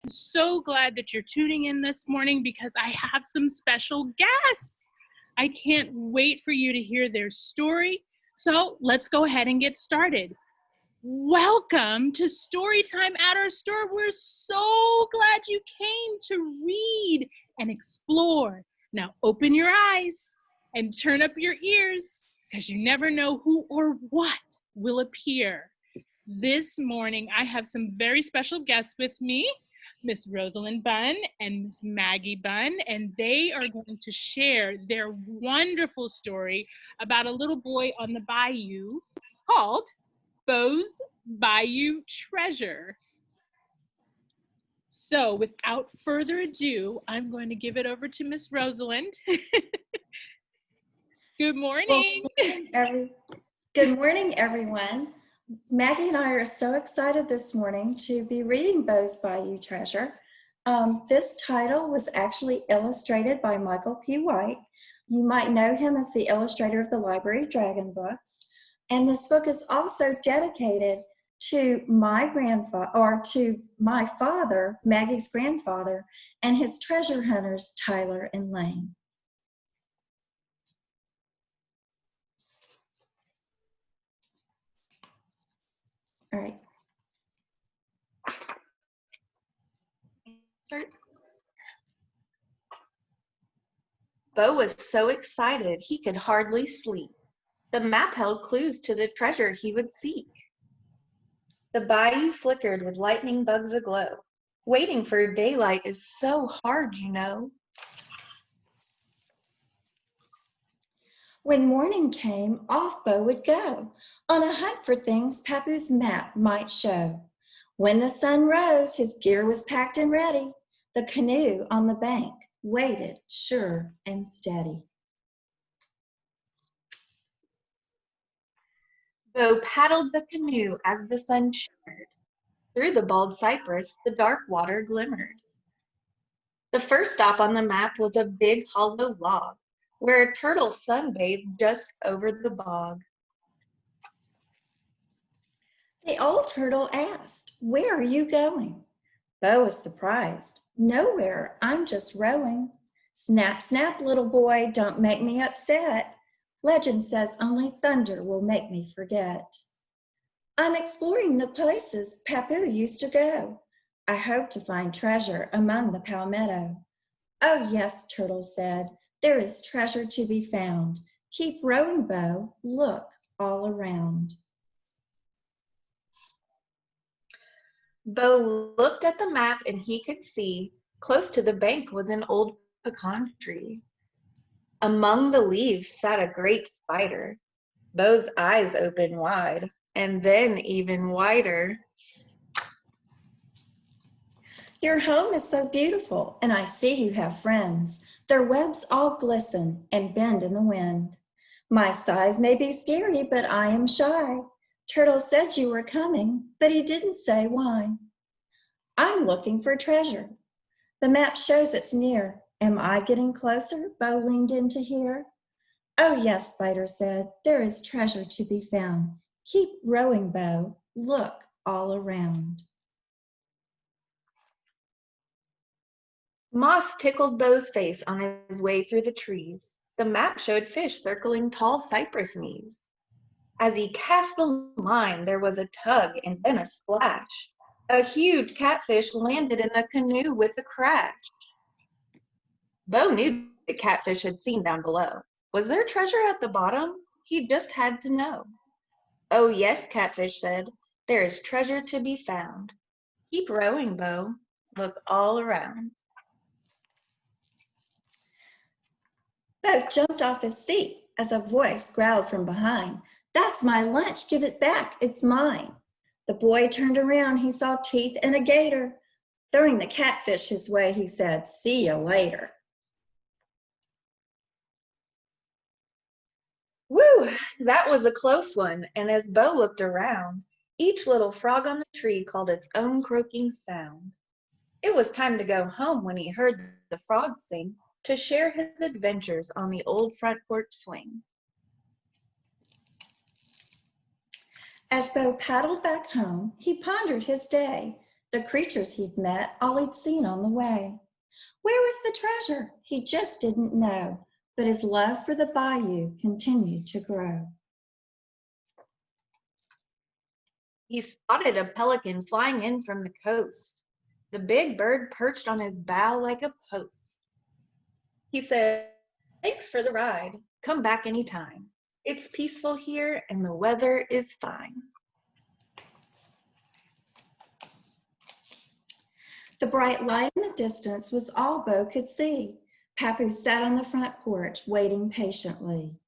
I'm so glad that you're tuning in this morning because I have some special guests. I can't wait for you to hear their story. So let's go ahead and get started. Welcome to Storytime at our store. We're so glad you came to read and explore. Now open your eyes and turn up your ears because you never know who or what will appear. This morning, I have some very special guests with me, Miss Rosalind Bunn and Miss Maggie Bunn, and they are going to share their wonderful story about a little boy on the bayou called Beau's Bayou Treasure. So without further ado, I'm going to give it over to Miss Rosalind. Good morning. Good morning, everyone. Maggie and I are so excited this morning to be reading Beau's Bayou Treasure. This title was actually illustrated by Michael P. White. You might know him as the illustrator of the Library of Dragon books. And this book is also dedicated to my father, Maggie's grandfather, and his treasure hunters, Tyler and Lane. All right. Beau was so excited he could hardly sleep. The map held clues to the treasure he would seek. The bayou flickered with lightning bugs aglow. Waiting for daylight is so hard, you know. When morning came, off Beau would go, on a hunt for things Papu's map might show. When the sun rose, his gear was packed and ready. The canoe on the bank waited, sure and steady. Beau paddled the canoe as the sun shimmered. Through the bald cypress, the dark water glimmered. The first stop on the map was a big hollow log, where a turtle sunbathed just over the bog. The old turtle asked, "Where are you going?" Beau was surprised. "Nowhere, I'm just rowing." "Snap, snap, little boy, don't make me upset. Legend says only thunder will make me forget. I'm exploring the places Papu used to go. I hope to find treasure among the palmetto." "Oh yes," Turtle said, "there is treasure to be found. Keep rowing, Beau, look all around." Beau looked at the map and he could see close to the bank was an old pecan tree. Among the leaves sat a great spider. Beau's eyes opened wide and then even wider. "Your home is so beautiful, and I see you have friends. Their webs all glisten and bend in the wind. My size may be scary, but I am shy. Turtle said you were coming, but he didn't say why. I'm looking for treasure. The map shows it's near. Am I getting closer?" Beau leaned in to hear. "Oh yes," Spider said, "there is treasure to be found. Keep rowing, Beau, look all around." Moss tickled Beau's face on his way through the trees. The map showed fish circling tall cypress knees. As he cast the line, there was a tug and then a splash. A huge catfish landed in the canoe with a crash. Beau knew the catfish had seen down below. Was there treasure at the bottom? He just had to know. "Oh yes," Catfish said, "there is treasure to be found. Keep rowing, Beau. Look all around." Beau jumped off his seat as a voice growled from behind. "That's my lunch, give it back, it's mine." The boy turned around, he saw teeth and a gator. Throwing the catfish his way, he said, "See you later." Whew, that was a close one, and as Beau looked around, each little frog on the tree called its own croaking sound. It was time to go home when he heard the frog sing to share his adventures on the old front porch swing. As Beau paddled back home, he pondered his day. the creatures he'd met, all he'd seen on the way. Where was the treasure? He just didn't know, but his love for the bayou continued to grow. He spotted a pelican flying in from the coast. The big bird perched on his bow like a post. He said, "Thanks for the ride. Come back anytime. It's peaceful here and the weather is fine." The bright light in the distance was all Bo could see. Papu sat on the front porch, waiting patiently.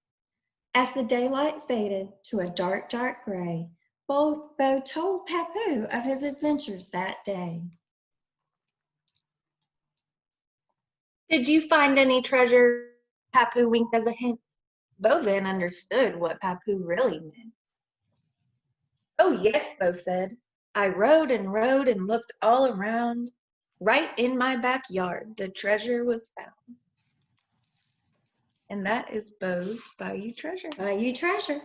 As the daylight faded to a dark, dark gray, Bo told Papu of his adventures that day. "Did you find any treasure?" Papu winked as a hint. Bo then understood what Papu really meant. "Oh yes," Bo said. "I rode and looked all around. Right in my backyard, the treasure was found." And that is Bo's Bayou Treasure. Bayou Treasure.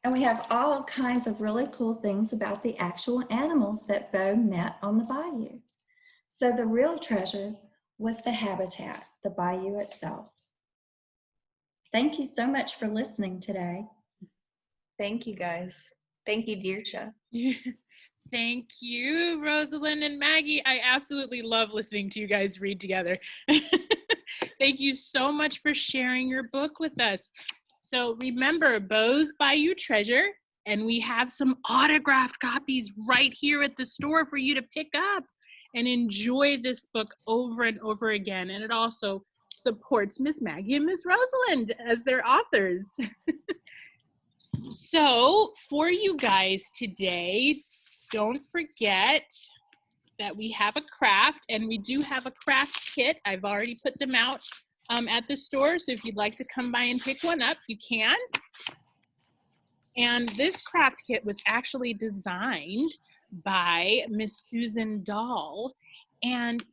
And we have all kinds of really cool things about the actual animals that Bo met on the bayou. So the real treasure was the habitat, the bayou itself. Thank you so much for listening today. Thank you, guys. Thank you, Dearsha. Thank you, Rosalind and Maggie. I absolutely love listening to you guys read together. Thank you so much for sharing your book with us. So remember, Bo's Bayou Treasure, and we have some autographed copies right here at the store for you to pick up and enjoy this book over and over again. And it also supports Miss Maggie and Miss Rosalind as their authors. So for you guys today, don't forget that we have a craft, and we do have a craft kit. I've already put them out at the store, so if you'd like to come by and pick one up, you can. And this craft kit was actually designed by Miss Susan Dahl, and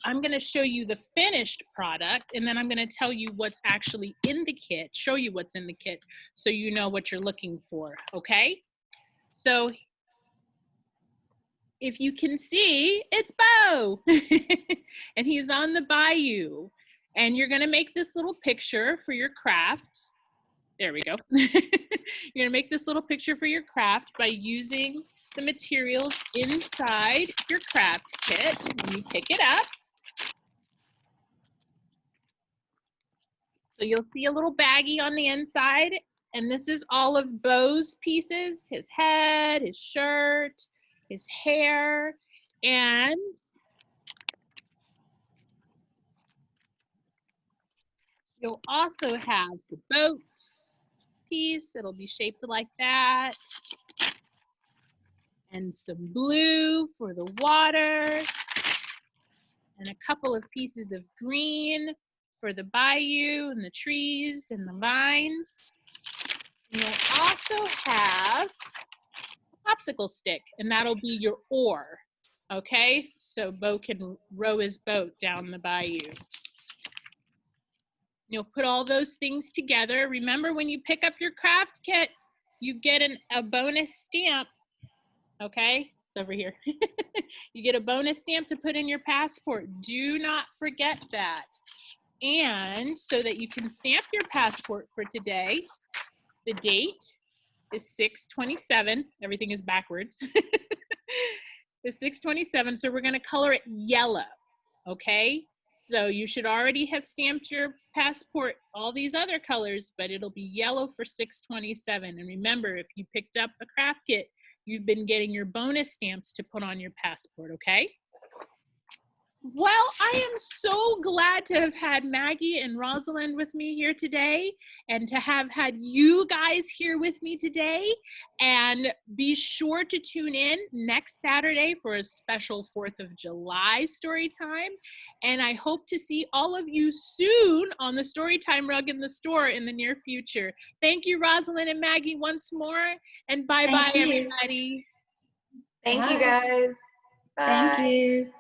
I'm going to show you the finished product, and then I'm going to tell you what's actually in the kit, show you what's in the kit, so you know what you're looking for, okay? So if you can see, it's Bo, and he's on the bayou. And you're gonna make this little picture for your craft. There we go. You're gonna make this little picture for your craft by using the materials inside your craft kit. You pick it up. So you'll see a little baggie on the inside, and this is all of Bo's pieces, his head, his shirt, his hair, and you'll also have the boat piece. It'll be shaped like that. And some blue for the water. And a couple of pieces of green for the bayou and the trees and the vines. And you'll also have popsicle stick, and that'll be your oar, okay? So Bo can row his boat down the bayou. You'll put all those things together. Remember, when you pick up your craft kit, you get a bonus stamp, okay? It's over here. You get a bonus stamp to put in your passport. Do not forget that. And so that you can stamp your passport for today, the date is 6/27. Everything is backwards. It's 6/27, so we're going to color it yellow, okay? So you should already have stamped your passport all these other colors, but it'll be yellow for 6/27. And remember, if you picked up a craft kit, you've been getting your bonus stamps to put on your passport, okay? Well, I am so glad to have had Maggie and Rosalind with me here today, and to have had you guys here with me today. And be sure to tune in next Saturday for a special 4th of July story time. And I hope to see all of you soon on the Storytime rug in the store in the near future. Thank you, Rosalind and Maggie, once more. And bye-bye, everybody. Thank you, Bye. guys. Bye. Thank you.